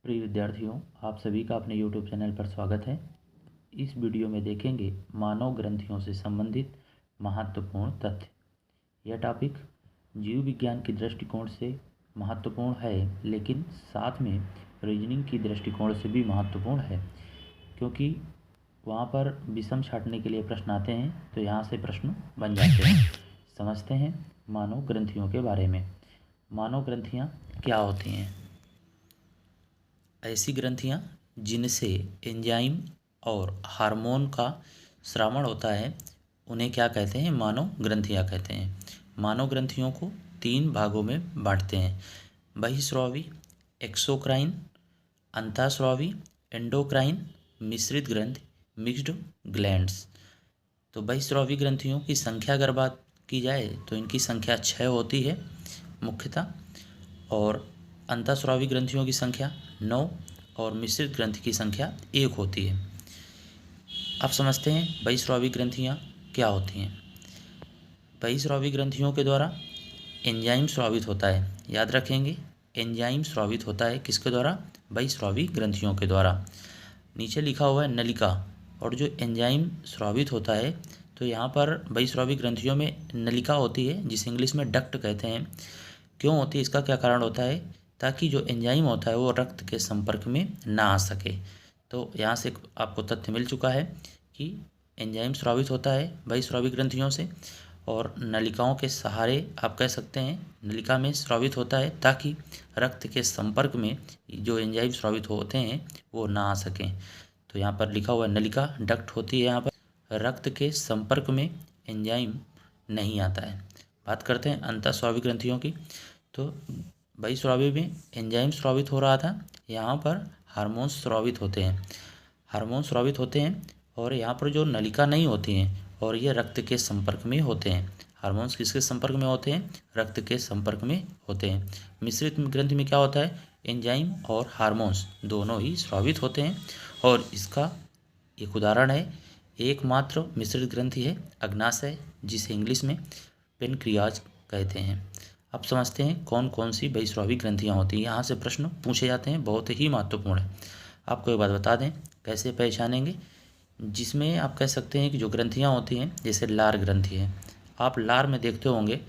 प्रिय विद्यार्थियों, आप सभी का अपने YouTube चैनल पर स्वागत है। इस वीडियो में देखेंगे मानव ग्रंथियों से संबंधित महत्वपूर्ण तथ्य। यह टॉपिक जीव विज्ञान के दृष्टिकोण से महत्वपूर्ण है, लेकिन साथ में रीजनिंग की दृष्टिकोण से भी महत्वपूर्ण है, क्योंकि वहाँ पर विषम छाँटने के लिए प्रश्न आते हैं, तो यहाँ से प्रश्न बन जाते हैं। समझते हैं मानव ग्रंथियों के बारे में। मानव ग्रंथियाँ क्या होती हैं? ऐसी ग्रंथियाँ जिनसे एंजाइम और हार्मोन का स्रावण होता है, उन्हें क्या कहते हैं? मानव ग्रंथियाँ कहते हैं। मानव ग्रंथियों को 3 भागों में बांटते हैं: बहिस्रावी, एक्सोक्राइन, अंतःस्रावी, एंडोक्राइन, मिश्रित ग्रंथि, मिक्स्ड ग्लैंड्स। तो बहिस्रावी ग्रंथियों की संख्या अगर बात की जाए तो इनकी संख्या 6 होती है मुख्यतः, और अंतःस्रावी ग्रंथियों की संख्या 9 और मिश्रित ग्रंथि की संख्या 1 होती है। अब समझते हैं बहिस्रावी ग्रंथियाँ क्या होती हैं। बहिस्रावी ग्रंथियों के द्वारा एंजाइम स्रावित होता है। याद रखेंगे, एंजाइम स्रावित होता है किसके द्वारा? बहिस्रावी ग्रंथियों के द्वारा। नीचे लिखा हुआ है नलिका, और जो एंजाइम स्रावित होता है, तो यहाँ पर बहिस्रावी ग्रंथियों में नलिका होती है, जिसे इंग्लिश में डक्ट कहते हैं। क्यों होती है, इसका क्या कारण होता है? ताकि जो एंजाइम होता है वो रक्त के संपर्क में ना आ सके। तो यहाँ से आपको तथ्य मिल चुका है कि एंजाइम स्रावित होता है बहिस्रावी ग्रंथियों से, और नलिकाओं के सहारे आप कह सकते हैं नलिका में स्रावित होता है, ताकि रक्त के संपर्क में जो एंजाइम स्रावित होते हैं वो ना आ सकें। तो यहाँ पर लिखा हुआ नलिका डक्ट होती है, यहाँ पर रक्त के संपर्क में एंजाइम नहीं आता है। बात करते हैं अंतःस्रावी ग्रंथियों की। तो बहिस्रावी में एंजाइम स्रावित हो रहा था, यहाँ पर हार्मोन्स स्रावित होते हैं। हार्मोन स्रावित होते हैं, और यहाँ पर जो नलिका नहीं होती हैं और ये रक्त के संपर्क में होते हैं। हार्मोन्स किसके संपर्क में होते हैं? रक्त के संपर्क में होते हैं। मिश्रित ग्रंथि में क्या होता है? एंजाइम और हार्मोन्स दोनों ही स्रावित होते हैं, और इसका एक उदाहरण है, एकमात्र मिश्रित ग्रंथि है अग्नाशय, जिसे इंग्लिश में पेनक्रियाज कहते हैं। अब समझते हैं कौन कौन सी बहिस्रावी ग्रंथियाँ होती हैं। यहाँ से प्रश्न पूछे जाते हैं, बहुत ही महत्वपूर्ण है। आपको एक बात बता दें कैसे पहचानेंगे, जिसमें आप कह सकते हैं कि जो ग्रंथियाँ होती हैं, जैसे लार ग्रंथि है, आप लार में देखते होंगे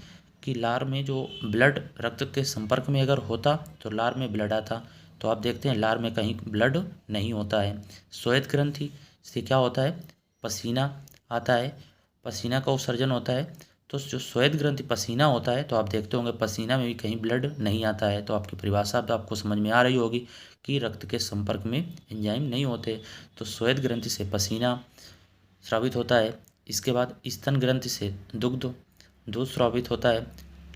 कि लार में जो ब्लड रक्त के संपर्क में अगर होता तो लार में ब्लड आता, तो आप देखते हैं लार में कहीं ब्लड नहीं होता है। श्वेत ग्रंथि से क्या होता है? पसीना आता है, पसीना का उत्सर्जन होता है। तो जो श्वेत ग्रंथि पसीना होता है, तो आप देखते होंगे पसीना में भी कहीं ब्लड नहीं आता है। तो आपकी परिभाषा तो आपको समझ में आ रही होगी कि रक्त के संपर्क में एंजाइम नहीं होते। तो श्वेत ग्रंथि से पसीना स्रावित होता है। इसके बाद स्तन ग्रंथि से दूध स्रावित होता है।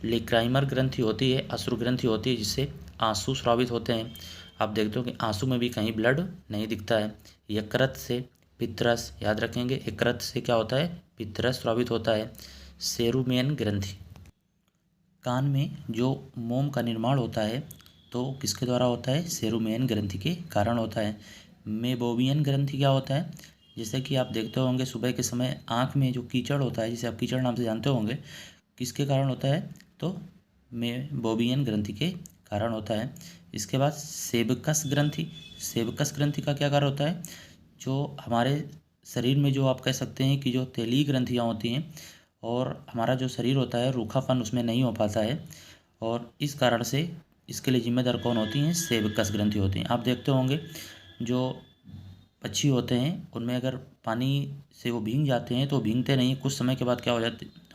लेक्राइमर ग्रंथि होती है, अश्रु ग्रंथि होती है, जिससे आंसू स्रावित होते हैं। आप देखते हो कि आंसू में भी कहीं ब्लड नहीं दिखता है। यकृत से पित्तरस, याद रखेंगे यकृत से क्या होता है? पित्तरस स्रावित होता है। सेरुमेन ग्रंथि, कान में जो मोम का निर्माण होता है तो किसके द्वारा होता है? सेरुमेन ग्रंथि के कारण होता है। मेबोवियन ग्रंथि क्या होता है? जैसे कि आप देखते होंगे सुबह के समय आँख में जो कीचड़ होता है, जिसे आप कीचड़ नाम से जानते होंगे, किसके कारण होता है? तो मेबोवियन ग्रंथि के कारण होता है। इसके बाद सेबकस ग्रंथि, सेबकस ग्रंथि का क्या कारण होता है? जो हमारे शरीर में जो आप कह सकते हैं कि जो तेलीय ग्रंथियाँ होती हैं, और हमारा जो शरीर होता है रूखापन उसमें नहीं हो पाता है, और इस कारण से इसके लिए जिम्मेदार कौन होती हैं? सेबकस ग्रंथि होती हैं। आप देखते होंगे जो पक्षी होते हैं उनमें अगर पानी से वो भीग जाते हैं तो भीगते नहीं, कुछ समय के बाद क्या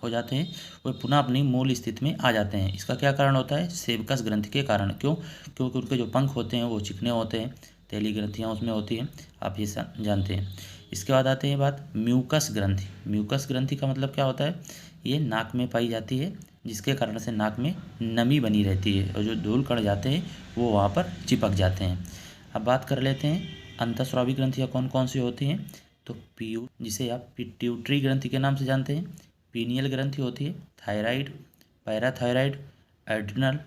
हो जाते हैं, वो पुनः अपनी मूल स्थिति में आ जाते हैं। इसका क्या कारण होता है? सेबकस ग्रंथि के कारण। क्यों? क्योंकि उनके जो पंख होते हैं वो चिकने होते हैं, तेली ग्रंथियाँ उसमें होती हैं, आप ये जानते हैं। इसके बाद आते हैं बात म्यूकस ग्रंथि। म्यूकस ग्रंथि का मतलब क्या होता है? ये नाक में पाई जाती है, जिसके कारण से नाक में नमी बनी रहती है, और जो धूल कण जाते हैं वो वहाँ पर चिपक जाते हैं। अब बात कर लेते हैं अंतःस्रावी ग्रंथियाँ कौन कौन सी होती हैं। तो जिसे आप पिट्यूटरी ग्रंथि के नाम से जानते हैं, पीनियल ग्रंथि होती है, थायराइड, पैराथायराइड, एड्रिनल,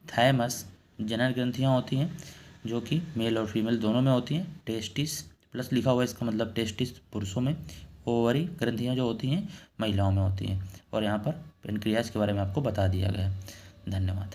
थायमस, जनन ग्रंथियाँ होती हैं, जो कि मेल और फीमेल दोनों में होती हैं। टेस्टिस प्लस लिखा हुआ है, इसका मतलब टेस्टिस पुरुषों में, ओवरी ग्रंथियाँ जो होती हैं महिलाओं में होती हैं। और यहाँ पर पेनक्रियाज के बारे में आपको बता दिया गया है। धन्यवाद।